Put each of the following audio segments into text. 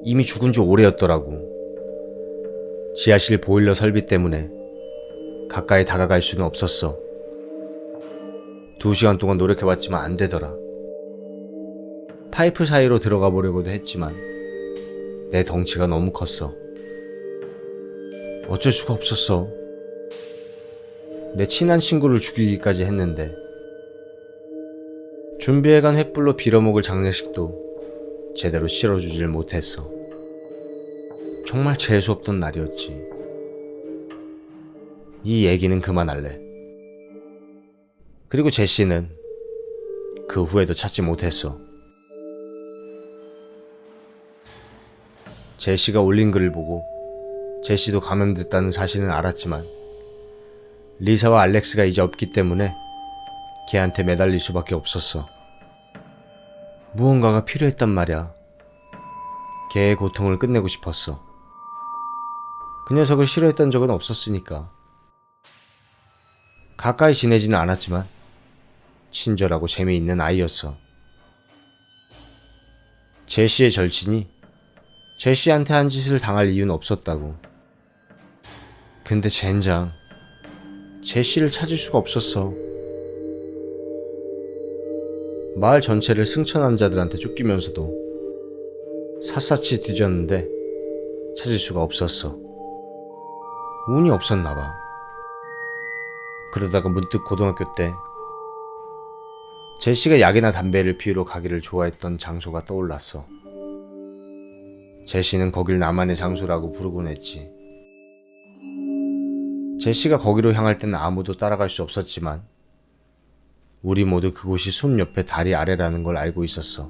이미 죽은 지 오래였더라고. 지하실 보일러 설비 때문에 가까이 다가갈 수는 없었어. 2시간 동안 노력해봤지만 안 되더라. 파이프 사이로 들어가 보려고도 했지만 내 덩치가 너무 컸어. 어쩔 수가 없었어. 내 친한 친구를 죽이기까지 했는데. 준비해간 횃불로 빌어먹을 장례식도 제대로 치러주질 못했어. 정말 재수없던 날이었지. 이 얘기는 그만할래. 그리고 제시는 그 후에도 찾지 못했어. 제시가 올린 글을 보고 제시도 감염됐다는 사실은 알았지만 리사와 알렉스가 이제 없기 때문에 걔한테 매달릴 수밖에 없었어. 무언가가 필요했단 말이야. 걔의 고통을 끝내고 싶었어. 그 녀석을 싫어했던 적은 없었으니까. 가까이 지내지는 않았지만 친절하고 재미있는 아이였어. 제시의 절친이 제시한테 한 짓을 당할 이유는 없었다고. 근데 젠장 제시를 찾을 수가 없었어. 마을 전체를 승천한 자들한테 쫓기면서도 샅샅이 뒤졌는데 찾을 수가 없었어. 운이 없었나봐. 그러다가 문득 고등학교 때 제시가 약이나 담배를 피우러 가기를 좋아했던 장소가 떠올랐어. 제시는 거길 나만의 장소라고 부르곤 했지. 제시가 거기로 향할 때는 아무도 따라갈 수 없었지만 우리 모두 그곳이 숲 옆에 다리 아래라는 걸 알고 있었어.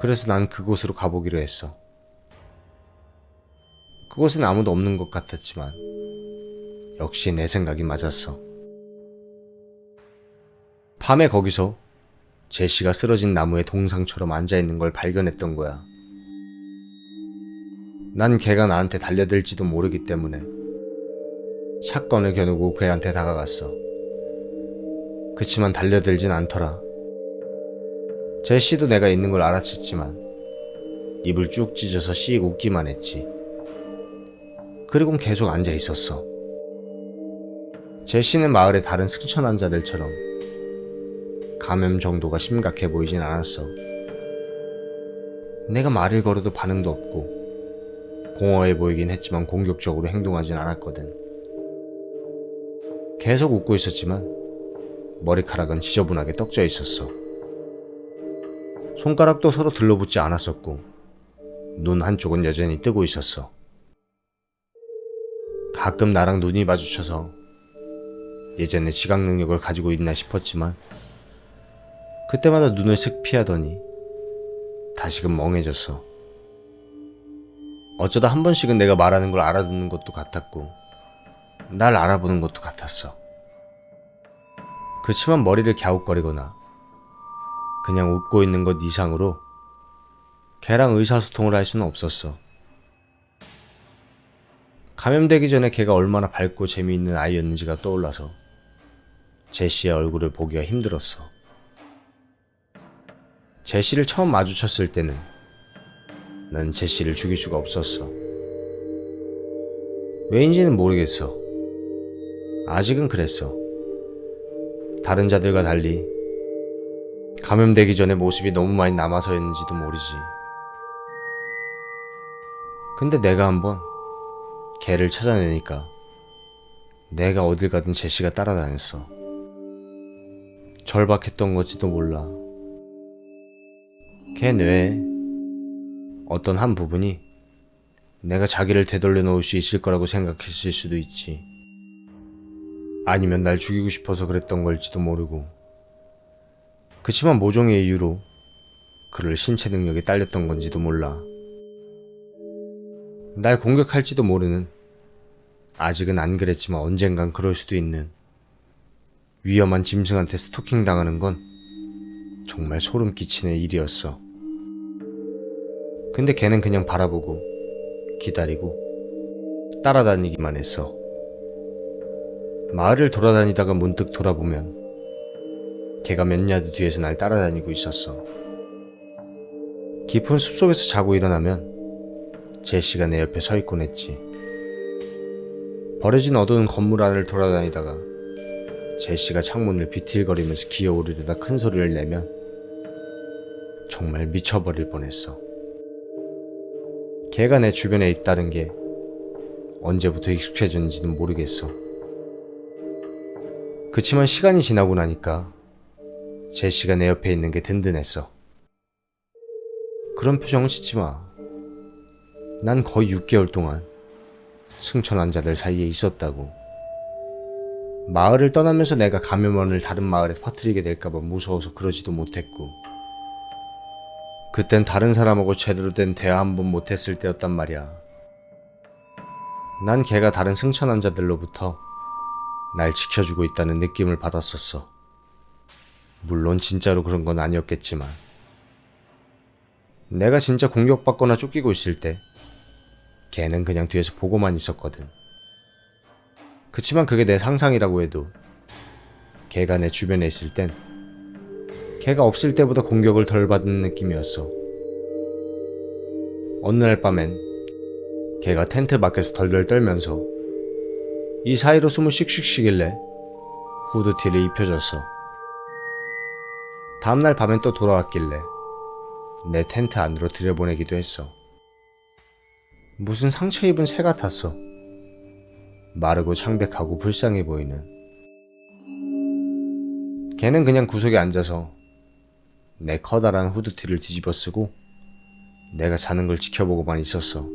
그래서 난 그곳으로 가보기로 했어. 그곳엔 아무도 없는 것 같았지만 역시 내 생각이 맞았어. 밤에 거기서 제시가 쓰러진 나무에 동상처럼 앉아있는 걸 발견했던 거야. 난 걔가 나한테 달려들지도 모르기 때문에 샷건을 겨누고 걔한테 다가갔어. 그치만 달려들진 않더라. 제시도 내가 있는 걸 알아챘지만 입을 쭉 찢어서 씩 웃기만 했지. 그리곤 계속 앉아 있었어. 제시는 마을의 다른 승천 환자들처럼 감염 정도가 심각해 보이진 않았어. 내가 말을 걸어도 반응도 없고 공허해 보이긴 했지만 공격적으로 행동하진 않았거든. 계속 웃고 있었지만 머리카락은 지저분하게 떡져 있었어. 손가락도 서로 들러붙지 않았었고 눈 한쪽은 여전히 뜨고 있었어. 가끔 나랑 눈이 마주쳐서 예전에 지각 능력을 가지고 있나 싶었지만 그때마다 눈을 슥 피하더니 다시금 멍해졌어. 어쩌다 한 번씩은 내가 말하는 걸 알아듣는 것도 같았고 날 알아보는 것도 같았어. 그치만 머리를 갸웃거리거나 그냥 웃고 있는 것 이상으로 걔랑 의사소통을 할 수는 없었어. 감염되기 전에 걔가 얼마나 밝고 재미있는 아이였는지가 떠올라서 제시의 얼굴을 보기가 힘들었어. 제시를 처음 마주쳤을 때는 난 제시를 죽일 수가 없었어. 왜인지는 모르겠어. 아직은 그랬어. 다른 자들과 달리 감염되기 전에 모습이 너무 많이 남아서였는지도 모르지. 근데 내가 한번 걔를 찾아내니까 내가 어딜 가든 제시가 따라다녔어. 절박했던 건지도 몰라. 걔 뇌에 어떤 한 부분이 내가 자기를 되돌려 놓을 수 있을 거라고 생각했을 수도 있지. 아니면 날 죽이고 싶어서 그랬던 걸지도 모르고. 그치만 모종의 이유로 그를 신체 능력이 딸렸던 건지도 몰라. 날 공격할지도 모르는, 아직은 안 그랬지만 언젠간 그럴 수도 있는 위험한 짐승한테 스토킹 당하는 건 정말 소름 끼치는 일이었어. 근데 걔는 그냥 바라보고 기다리고 따라다니기만 했어. 마을을 돌아다니다가 문득 돌아보면 걔가 몇 야드 뒤에서 날 따라다니고 있었어. 깊은 숲속에서 자고 일어나면 제시가 내 옆에 서 있곤 했지. 버려진 어두운 건물 안을 돌아다니다가 제시가 창문을 비틀거리면서 기어오르려다 큰 소리를 내면 정말 미쳐버릴 뻔했어. 걔가 내 주변에 있다는 게 언제부터 익숙해졌는지는 모르겠어. 그치만 시간이 지나고 나니까 제시가 내 옆에 있는 게 든든했어. 그런 표정을 짓지 마. 난 거의 6개월 동안 승천환자들 사이에 있었다고. 마을을 떠나면서 내가 감염원을 다른 마을에 퍼뜨리게 될까봐 무서워서 그러지도 못했고, 그땐 다른 사람하고 제대로 된 대화 한 번 못했을 때였단 말이야. 난 걔가 다른 승천환자들로부터 날 지켜주고 있다는 느낌을 받았었어. 물론 진짜로 그런 건 아니었겠지만, 내가 진짜 공격받거나 쫓기고 있을 때 걔는 그냥 뒤에서 보고만 있었거든. 그치만 그게 내 상상이라고 해도 걔가 내 주변에 있을 땐 걔가 없을 때보다 공격을 덜 받는 느낌이었어. 어느 날 밤엔 걔가 텐트 밖에서 덜덜 떨면서 이 사이로 숨을 씩씩 쉬길래 후드티를 입혀줬어. 다음날 밤엔 또 돌아왔길래 내 텐트 안으로 들여보내기도 했어. 무슨 상처 입은 새 같았어. 마르고 창백하고 불쌍해 보이는. 걔는 그냥 구석에 앉아서 내 커다란 후드티를 뒤집어 쓰고 내가 자는 걸 지켜보고만 있었어.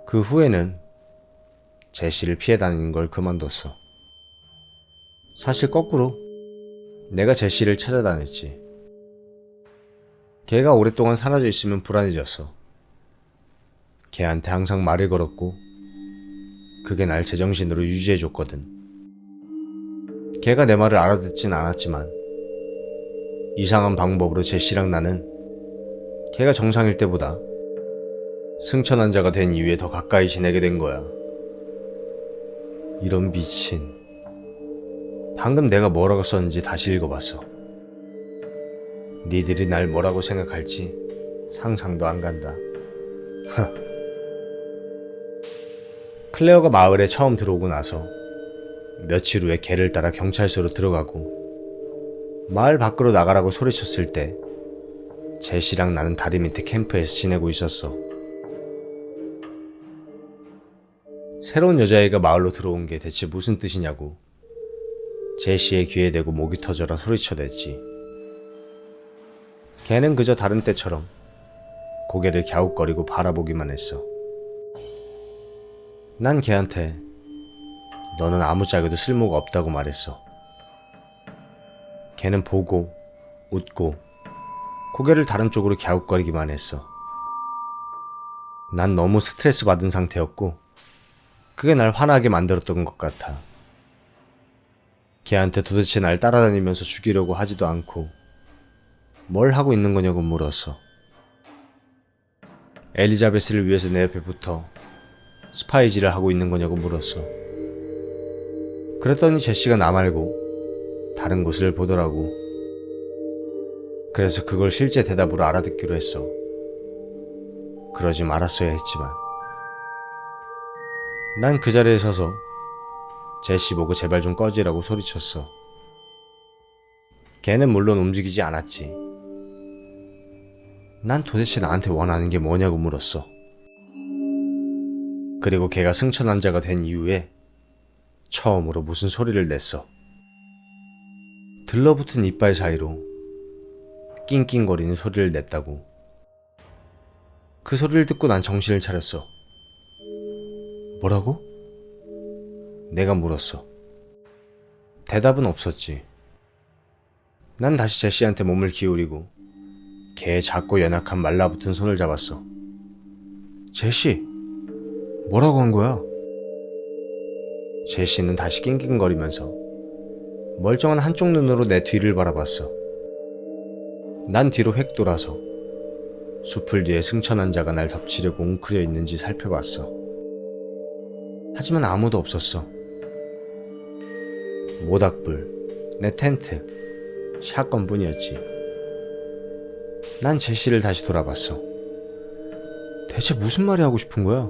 그 후에는 제시를 피해 다니는 걸 그만뒀어. 사실 거꾸로 내가 제시를 찾아다녔지. 걔가 오랫동안 사라져 있으면 불안해졌어. 걔한테 항상 말을 걸었고 그게 날 제정신으로 유지해줬거든. 걔가 내 말을 알아듣진 않았지만 이상한 방법으로 제시랑 나는 걔가 정상일 때보다 승천환자가 된 이후에 더 가까이 지내게 된 거야. 이런 미친. 방금 내가 뭐라고 썼는지 다시 읽어봤어. 니들이 날 뭐라고 생각할지 상상도 안 간다. 클레어가 마을에 처음 들어오고 나서 며칠 후에 걔를 따라 경찰서로 들어가고 마을 밖으로 나가라고 소리쳤을 때 제시랑 나는 다리 밑에 캠프에서 지내고 있었어. 새로운 여자애가 마을로 들어온 게 대체 무슨 뜻이냐고 제시의 귀에 대고 목이 터져라 소리쳐댔지. 걔는 그저 다른 때처럼 고개를 갸웃거리고 바라보기만 했어. 난 걔한테 너는 아무짝에도 쓸모가 없다고 말했어. 걔는 보고 웃고 고개를 다른 쪽으로 갸웃거리기만 했어. 난 너무 스트레스 받은 상태였고 그게 날 화나게 만들었던 것 같아. 걔한테 도대체 날 따라다니면서 죽이려고 하지도 않고 뭘 하고 있는 거냐고 물었어. 엘리자베스를 위해서 내 옆에 붙어 스파이질을 하고 있는 거냐고 물었어. 그랬더니 제시가 나 말고 다른 곳을 보더라고. 그래서 그걸 실제 대답으로 알아듣기로 했어. 그러지 말았어야 했지만. 난 그 자리에 서서 제시 보고 제발 좀 꺼지라고 소리쳤어. 걔는 물론 움직이지 않았지. 난 도대체 나한테 원하는 게 뭐냐고 물었어. 그리고 걔가 승천환자가 된 이후에 처음으로 무슨 소리를 냈어. 들러붙은 이빨 사이로 낑낑거리는 소리를 냈다고. 그 소리를 듣고 난 정신을 차렸어. 뭐라고? 내가 물었어. 대답은 없었지. 난 다시 제시한테 몸을 기울이고 걔의 작고 연약한 말라붙은 손을 잡았어. 제시, 뭐라고 한 거야? 제시는 다시 낑낑거리면서 멀쩡한 한쪽 눈으로 내 뒤를 바라봤어. 난 뒤로 획 돌아서 숲을 뒤에 승천환자가 날 덮치려고 웅크려 있는지 살펴봤어. 하지만 아무도 없었어. 모닥불, 내 텐트, 샷건뿐이었지. 난 제시를 다시 돌아봤어. 대체 무슨 말이 하고 싶은 거야?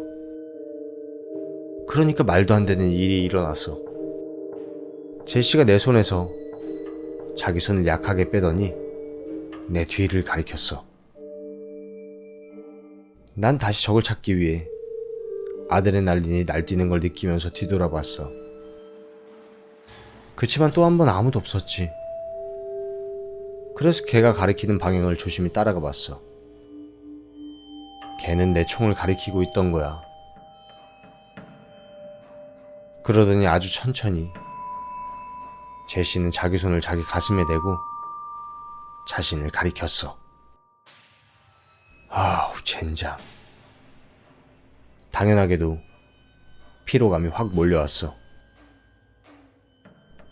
그러니까 말도 안 되는 일이 일어났어. 제시가 내 손에서 자기 손을 약하게 빼더니 내 뒤를 가리켰어. 난 다시 적을 찾기 위해 아드레날린이 날뛰는 걸 느끼면서 뒤돌아봤어. 그치만 또 한 번 아무도 없었지. 그래서 걔가 가리키는 방향을 조심히 따라가 봤어. 걔는 내 총을 가리키고 있던 거야. 그러더니 아주 천천히 제시는 자기 손을 자기 가슴에 대고 자신을 가리켰어. 아우, 젠장. 당연하게도 피로감이 확 몰려왔어.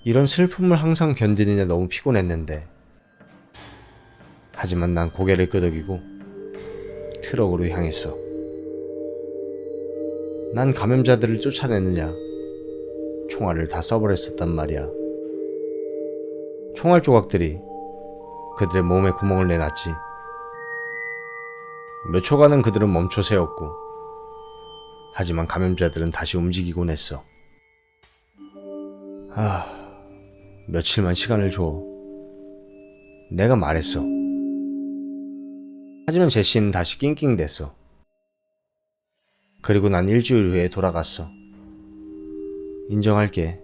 이런 슬픔을 항상 견디느냐 너무 피곤했는데, 하지만 난 고개를 끄덕이고 트럭으로 향했어. 난 감염자들을 쫓아내느냐 총알을 다 써버렸었단 말이야. 총알 조각들이 그들의 몸에 구멍을 내놨지. 몇 초간은 그들은 멈춰 세웠고, 하지만 감염자들은 다시 움직이곤 했어. 며칠만 시간을 줘. 내가 말했어. 하지만 제시는 다시 낑낑댔어. 그리고 난 일주일 후에 돌아갔어. 인정할게.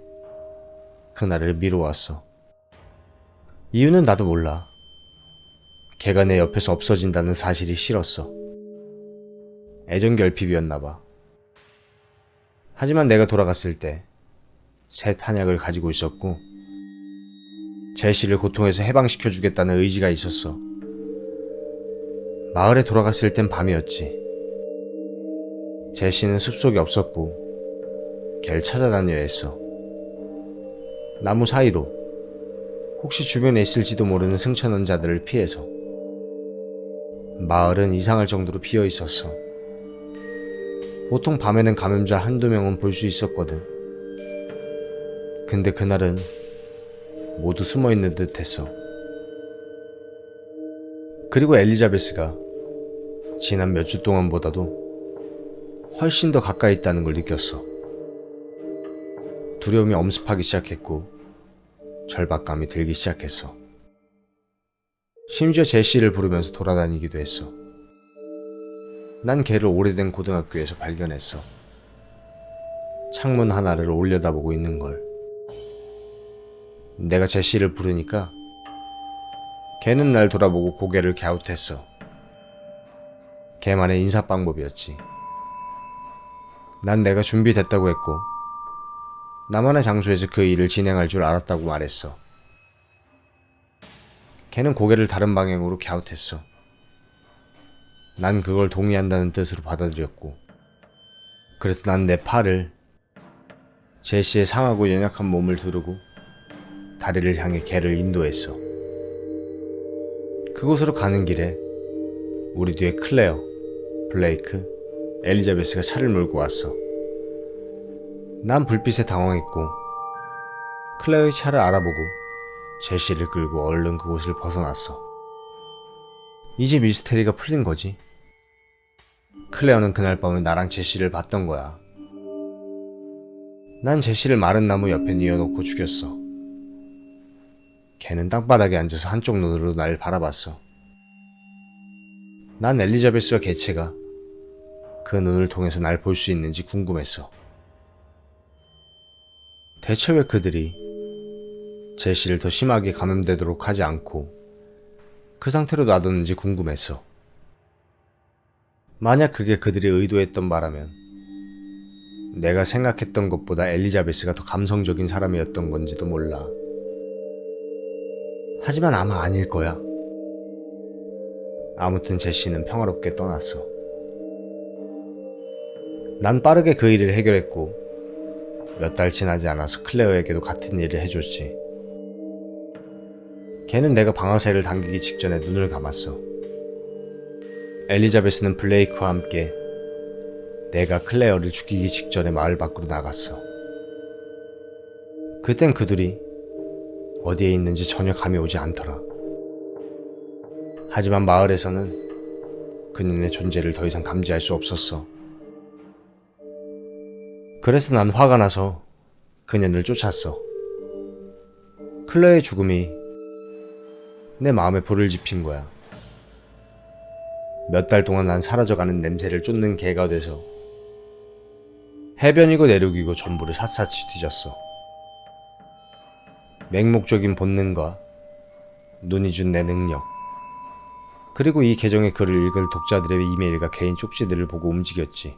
그날을 미뤄왔어. 이유는 나도 몰라. 걔가 내 옆에서 없어진다는 사실이 싫었어. 애정결핍이었나봐. 하지만 내가 돌아갔을 때 새 탄약을 가지고 있었고, 제시를 고통에서 해방시켜주겠다는 의지가 있었어. 마을에 돌아갔을 땐 밤이었지. 제시는 숲속에 없었고 걔를 찾아다녀야 했어. 나무 사이로, 혹시 주변에 있을지도 모르는 승천원자들을 피해서. 마을은 이상할 정도로 비어 있었어. 보통 밤에는 감염자 한두 명은 볼 수 있었거든. 근데 그날은 모두 숨어 있는 듯 했어. 그리고 엘리자베스가 지난 몇 주 동안보다도 훨씬 더 가까이 있다는 걸 느꼈어. 두려움이 엄습하기 시작했고 절박감이 들기 시작했어. 심지어 제시를 부르면서 돌아다니기도 했어. 난 걔를 오래된 고등학교에서 발견했어. 창문 하나를 올려다보고 있는 걸. 내가 제시를 부르니까 걔는 날 돌아보고 고개를 갸웃했어. 걔만의 인사 방법이었지. 난 내가 준비됐다고 했고 나만의 장소에서 그 일을 진행할 줄 알았다고 말했어. 걔는 고개를 다른 방향으로 갸웃했어. 난 그걸 동의한다는 뜻으로 받아들였고, 그래서 난 내 팔을 제시의 상하고 연약한 몸을 두르고 다리를 향해 걔를 인도했어. 그곳으로 가는 길에 우리 뒤에 클레어, 블레이크, 엘리자베스가 차를 몰고 왔어. 난 불빛에 당황했고 클레어의 차를 알아보고 제시를 끌고 얼른 그곳을 벗어났어. 이제 미스테리가 풀린 거지. 클레어는 그날 밤에 나랑 제시를 봤던 거야. 난 제시를 마른 나무 옆에 뉘어놓고 죽였어. 걔는 땅바닥에 앉아서 한쪽 눈으로 날 바라봤어. 난 엘리자베스와 개체가 그 눈을 통해서 날 볼 수 있는지 궁금했어. 대체 왜 그들이 제시를 더 심하게 감염되도록 하지 않고 그 상태로 놔뒀는지 궁금했어. 만약 그게 그들이 의도했던 바라면 내가 생각했던 것보다 엘리자베스가 더 감성적인 사람이었던 건지도 몰라. 하지만 아마 아닐 거야. 아무튼 제시는 평화롭게 떠났어. 난 빠르게 그 일을 해결했고 몇 달 지나지 않아서 클레어에게도 같은 일을 해줬지. 걔는 내가 방아쇠를 당기기 직전에 눈을 감았어. 엘리자베스는 블레이크와 함께 내가 클레어를 죽이기 직전에 마을 밖으로 나갔어. 그땐 그들이 어디에 있는지 전혀 감이 오지 않더라. 하지만 마을에서는 그녀의 존재를 더 이상 감지할 수 없었어. 그래서 난 화가 나서 그녀를 쫓았어. 클레어의 죽음이 내 마음에 불을 지핀 거야. 몇 달 동안 난 사라져가는 냄새를 쫓는 개가 돼서 해변이고 내륙이고 전부를 샅샅이 뒤졌어. 맹목적인 본능과 눈이 준 내 능력, 그리고 이 계정의 글을 읽을 독자들의 이메일과 개인 쪽지들을 보고 움직였지.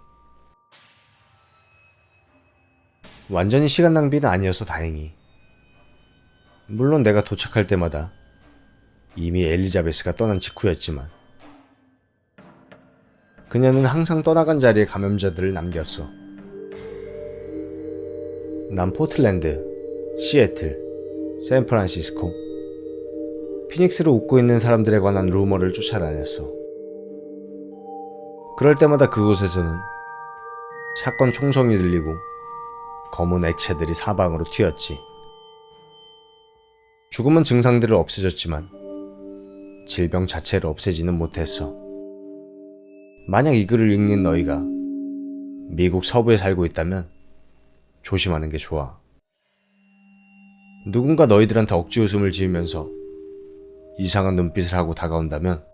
완전히 시간 낭비는 아니어서 다행히. 물론 내가 도착할 때마다 이미 엘리자베스가 떠난 직후였지만 그녀는 항상 떠나간 자리에 감염자들을 남겼어. 난 포틀랜드, 시애틀, 샌프란시스코, 피닉스로 웃고 있는 사람들에 관한 루머를 쫓아다녔어. 그럴 때마다 그곳에서는 사건 총성이 들리고 검은 액체들이 사방으로 튀었지. 죽음은 증상들을 없애줬지만 질병 자체를 없애지는 못했어. 만약 이 글을 읽는 너희가 미국 서부에 살고 있다면 조심하는 게 좋아. 누군가 너희들한테 억지 웃음을 지으면서 이상한 눈빛을 하고 다가온다면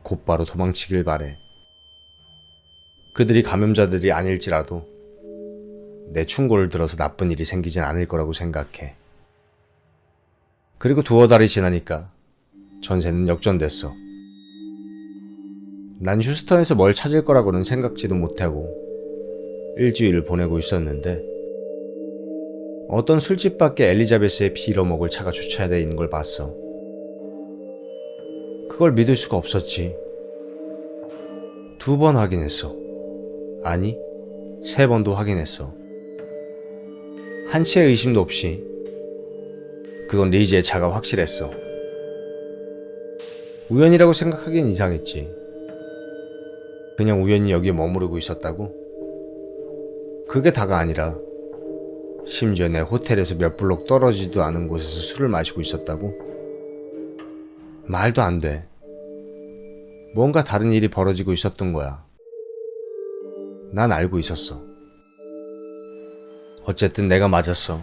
곧바로 도망치길 바래. 그들이 감염자들이 아닐지라도 내 충고를 들어서 나쁜 일이 생기진 않을 거라고 생각해. 그리고 두어 달이 지나니까 전세는 역전됐어. 난 휴스턴에서 뭘 찾을 거라고는 생각지도 못하고 일주일을 보내고 있었는데 어떤 술집 밖에 엘리자베스의 빌어먹을 차가 주차되어 있는 걸 봤어. 그걸 믿을 수가 없었지. 2번 확인했어. 아니, 3번도 확인했어. 한치의 의심도 없이 그건 리지의 차가 확실했어. 우연이라고 생각하기엔 이상했지. 그냥 우연히 여기에 머무르고 있었다고? 그게 다가 아니라 심지어 내 호텔에서 몇 블록 떨어지지도 않은 곳에서 술을 마시고 있었다고? 말도 안 돼. 뭔가 다른 일이 벌어지고 있었던 거야. 난 알고 있었어. 어쨌든 내가 맞았어.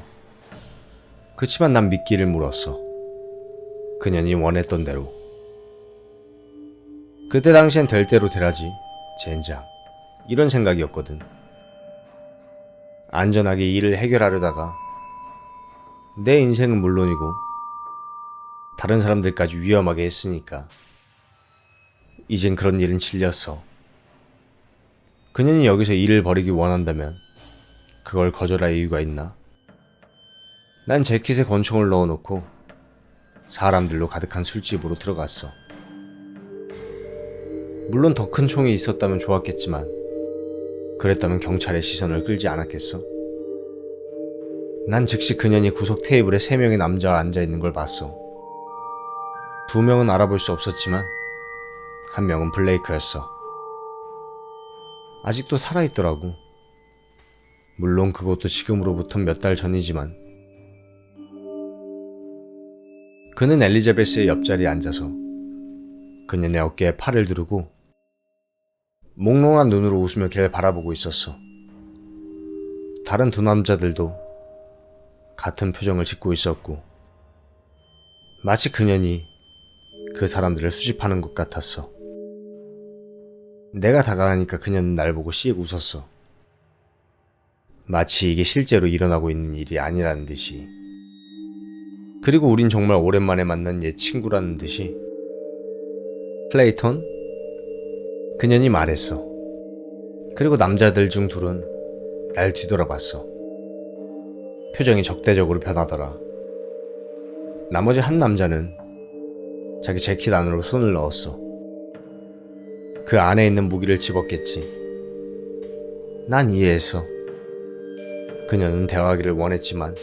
그치만 난 미끼를 물었어. 그년이 원했던 대로. 그때 당시엔 될 대로 되라지, 젠장. 이런 생각이었거든. 안전하게 일을 해결하려다가 내 인생은 물론이고 다른 사람들까지 위험하게 했으니까 이젠 그런 일은 질렸어. 그년이 여기서 일을 벌이기 원한다면 그걸 거절할 이유가 있나? 난 재킷에 권총을 넣어놓고 사람들로 가득한 술집으로 들어갔어. 물론 더 큰 총이 있었다면 좋았겠지만 그랬다면 경찰의 시선을 끌지 않았겠어? 난 즉시 그년이 구석 테이블에 3명의 남자가 앉아있는 걸 봤어. 2명은 알아볼 수 없었지만 1명은 블레이크였어. 아직도 살아있더라고. 물론 그것도 지금으로부터 몇 달 전이지만 그는 엘리자베스의 옆자리에 앉아서 그녀의 어깨에 팔을 두르고 몽롱한 눈으로 웃으며 걔를 바라보고 있었어. 다른 2 남자들도 같은 표정을 짓고 있었고 마치 그년이 그 사람들을 수집하는 것 같았어. 내가 다가가니까 그녀는 날 보고 씩 웃었어. 마치 이게 실제로 일어나고 있는 일이 아니라는 듯이. 그리고 우린 정말 오랜만에 만난 옛 친구라는 듯이. 클레이톤? 그년이 말했어. 그리고 남자들 중 2은 날 뒤돌아봤어. 표정이 적대적으로 변하더라. 나머지 1 남자는 자기 재킷 안으로 손을 넣었어. 그 안에 있는 무기를 집었겠지. 난 이해했어. 그녀는 대화하기를 원했지만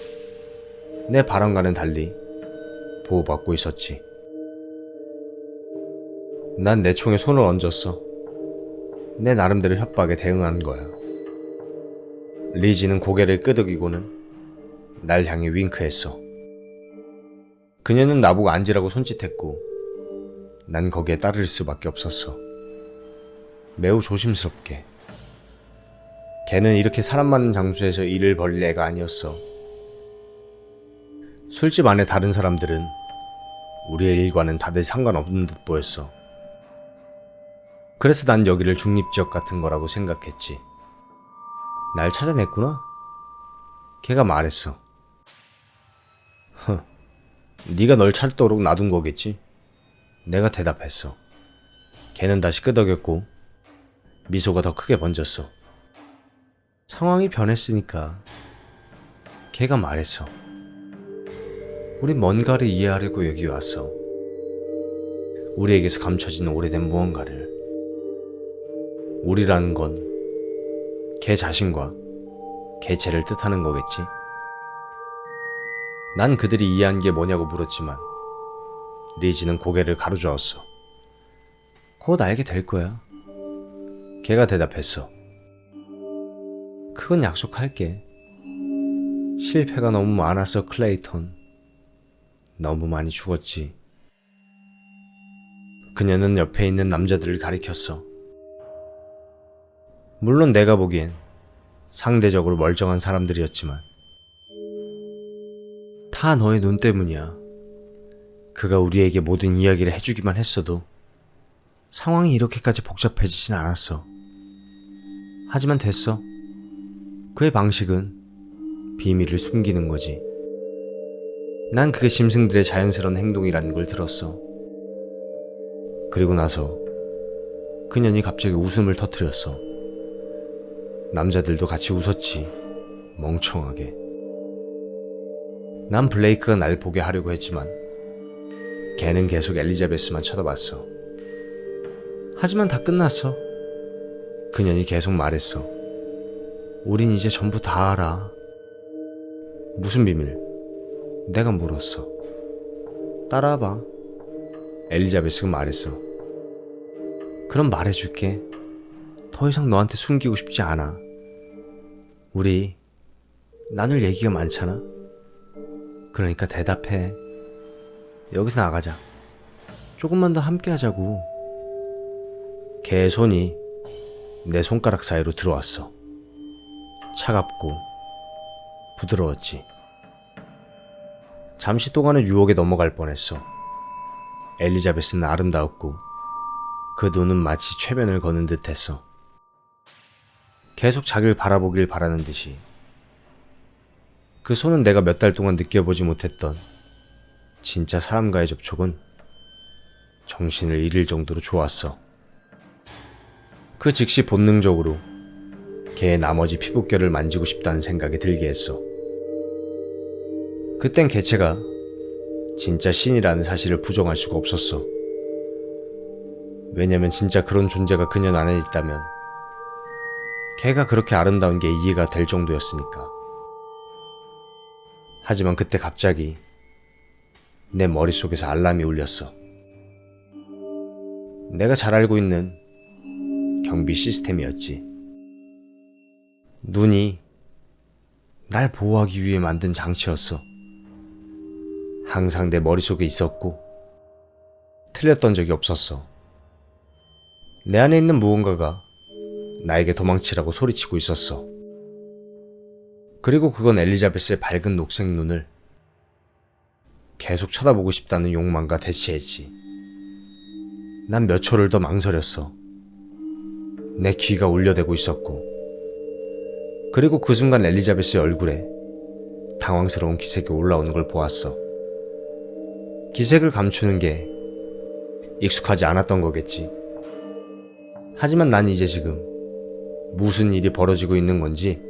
내 바람과는 달리 보호받고 있었지. 난 내 총에 손을 얹었어. 내 나름대로 협박에 대응한 거야. 리지는 고개를 끄덕이고는 날 향해 윙크했어. 그녀는 나보고 앉으라고 손짓했고 난 거기에 따를 수밖에 없었어. 매우 조심스럽게. 걔는 이렇게 사람 많은 장소에서 일을 벌일 애가 아니었어. 술집 안에 다른 사람들은 우리의 일과는 다들 상관없는 듯 보였어. 그래서 난 여기를 중립지역 같은 거라고 생각했지. 날 찾아냈구나? 걔가 말했어. 네가 널 찾도록 놔둔 거겠지? 내가 대답했어. 걔는 다시 끄덕였고 미소가 더 크게 번졌어. 상황이 변했으니까. 걔가 말했어. 우린 뭔가를 이해하려고 여기 왔어. 우리에게서 감춰진 오래된 무언가를. 우리라는 건 걔 자신과 개체를 뜻하는 거겠지. 난 그들이 이해한 게 뭐냐고 물었지만 리지는 고개를 가로저었어. 곧 알게 될 거야. 걔가 대답했어. 그건 약속할게. 실패가 너무 많았어, 클레이턴. 너무 많이 죽었지. 그녀는 옆에 있는 남자들을 가리켰어. 물론 내가 보기엔 상대적으로 멀쩡한 사람들이었지만 다 너의 눈 때문이야. 그가 우리에게 모든 이야기를 해주기만 했어도 상황이 이렇게까지 복잡해지진 않았어. 하지만 됐어. 그의 방식은 비밀을 숨기는 거지. 난 그게 짐승들의 자연스러운 행동이라는 걸 들었어. 그리고 나서 그년이 갑자기 웃음을 터뜨렸어. 남자들도 같이 웃었지. 멍청하게. 난 블레이크가 날 보게 하려고 했지만 걔는 계속 엘리자베스만 쳐다봤어. 하지만 다 끝났어. 그년이 계속 말했어. 우린 이제 전부 다 알아. 무슨 비밀? 내가 물었어. 따라와봐. 엘리자베스가 말했어. 그럼 말해줄게. 더 이상 너한테 숨기고 싶지 않아. 우리 나눌 얘기가 많잖아. 그러니까 대답해. 여기서 나가자. 조금만 더 함께 하자고. 걔의 손이 내 손가락 사이로 들어왔어. 차갑고 부드러웠지. 잠시 동안은 유혹에 넘어갈 뻔했어. 엘리자베스는 아름다웠고 그 눈은 마치 최면을 거는 듯했어. 계속 자기를 바라보길 바라는 듯이. 그 손은 내가 몇 달 동안 느껴보지 못했던 진짜 사람과의 접촉은 정신을 잃을 정도로 좋았어. 그 즉시 본능적으로 걔의 나머지 피부결을 만지고 싶다는 생각이 들게 했어. 그땐 개체가 진짜 신이라는 사실을 부정할 수가 없었어. 왜냐면 진짜 그런 존재가 그녀 안에 있다면 걔가 그렇게 아름다운 게 이해가 될 정도였으니까. 하지만 그때 갑자기 내 머릿속에서 알람이 울렸어. 내가 잘 알고 있는 경비 시스템이었지. 눈이 날 보호하기 위해 만든 장치였어. 항상 내 머릿속에 있었고 틀렸던 적이 없었어. 내 안에 있는 무언가가 나에게 도망치라고 소리치고 있었어. 그리고 그건 엘리자베스의 밝은 녹색 눈을 계속 쳐다보고 싶다는 욕망과 대치했지. 난 몇 초를 더 망설였어. 내 귀가 울려대고 있었고, 그리고 그 순간 엘리자베스의 얼굴에 당황스러운 기색이 올라오는 걸 보았어. 기색을 감추는 게 익숙하지 않았던 거겠지. 하지만 난 이제 지금 무슨 일이 벌어지고 있는 건지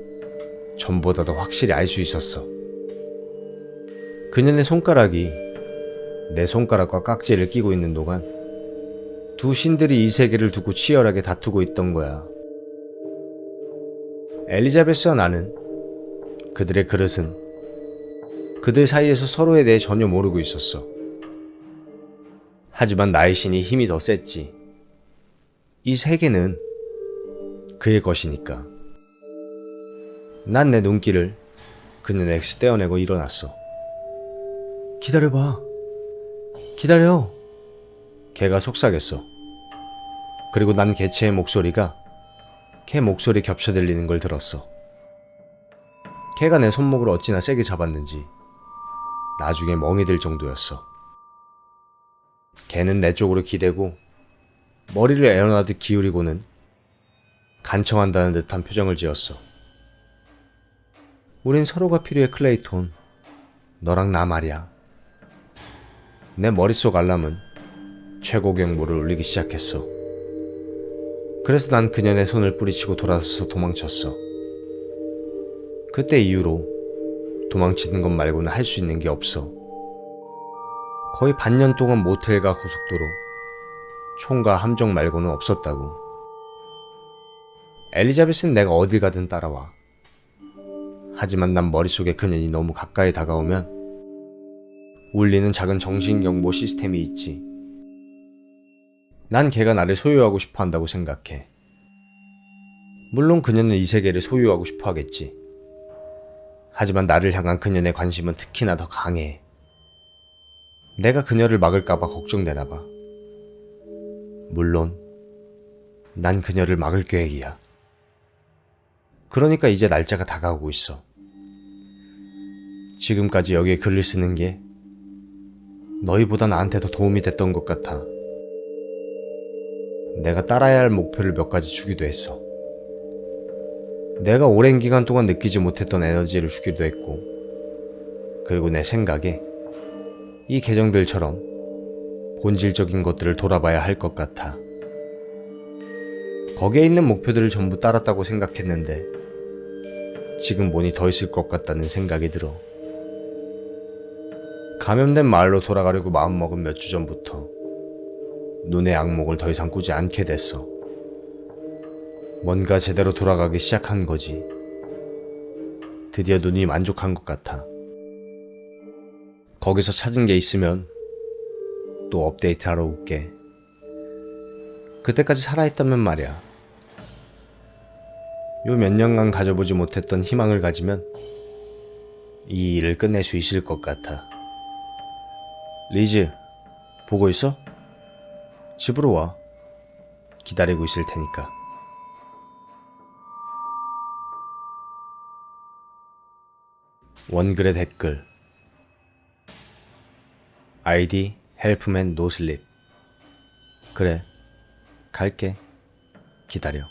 전보다 더 확실히 알 수 있었어. 그녀의 손가락이 내 손가락과 깍지를 끼고 있는 동안 두 신들이 이 세계를 두고 치열하게 다투고 있던 거야. 엘리자베스와 나는, 그들의 그릇은 그들 사이에서 서로에 대해 전혀 모르고 있었어. 하지만 나의 신이 힘이 더 셌지. 이 세계는 그의 것이니까. 난 내 눈길을 그녀에게서 떼어내고 일어났어. 기다려봐. 기다려. 걔가 속삭였어. 그리고 난 개체의 목소리가 걔 목소리 겹쳐 들리는 걸 들었어. 걔가 내 손목을 어찌나 세게 잡았는지 나중에 멍이 들 정도였어. 걔는 내 쪽으로 기대고 머리를 애원하듯 기울이고는 간청한다는 듯한 표정을 지었어. 우린 서로가 필요해, 클레이톤. 너랑 나 말이야. 내 머릿속 알람은 최고 경보를 울리기 시작했어. 그래서 난 그녀의 손을 뿌리치고 돌아서서 도망쳤어. 그때 이후로 도망치는 것 말고는 할 수 있는 게 없어. 거의 반년 동안 모텔과 고속도로, 총과 함정 말고는 없었다고. 엘리자베스는 내가 어딜 가든 따라와. 하지만 난 머릿속에 그년이 너무 가까이 다가오면 울리는 작은 정신경보 시스템이 있지. 난 걔가 나를 소유하고 싶어 한다고 생각해. 물론 그녀는 이 세계를 소유하고 싶어 하겠지. 하지만 나를 향한 그녀의 관심은 특히나 더 강해. 내가 그녀를 막을까봐 걱정되나봐. 물론 난 그녀를 막을 계획이야. 그러니까 이제 날짜가 다가오고 있어. 지금까지 여기에 글을 쓰는 게 너희보다 나한테 더 도움이 됐던 것 같아. 내가 따라야 할 목표를 몇 가지 주기도 했어. 내가 오랜 기간 동안 느끼지 못했던 에너지를 주기도 했고, 그리고 내 생각에 이 계정들처럼 본질적인 것들을 돌아봐야 할 것 같아. 거기에 있는 목표들을 전부 따랐다고 생각했는데 지금 보니 더 있을 것 같다는 생각이 들어. 감염된 마을로 돌아가려고 마음먹은 몇 주 전부터 눈의 악몽을 더 이상 꾸지 않게 됐어. 뭔가 제대로 돌아가기 시작한 거지. 드디어 눈이 만족한 것 같아. 거기서 찾은 게 있으면 또 업데이트하러 올게. 그때까지 살아있다면 말이야. 요 몇 년간 가져보지 못했던 희망을 가지면 이 일을 끝낼 수 있을 것 같아. 리즈, 보고 있어? 집으로 와. 기다리고 있을 테니까. 원글의 댓글. 아이디 헬프맨 노슬립. 그래, 갈게. 기다려.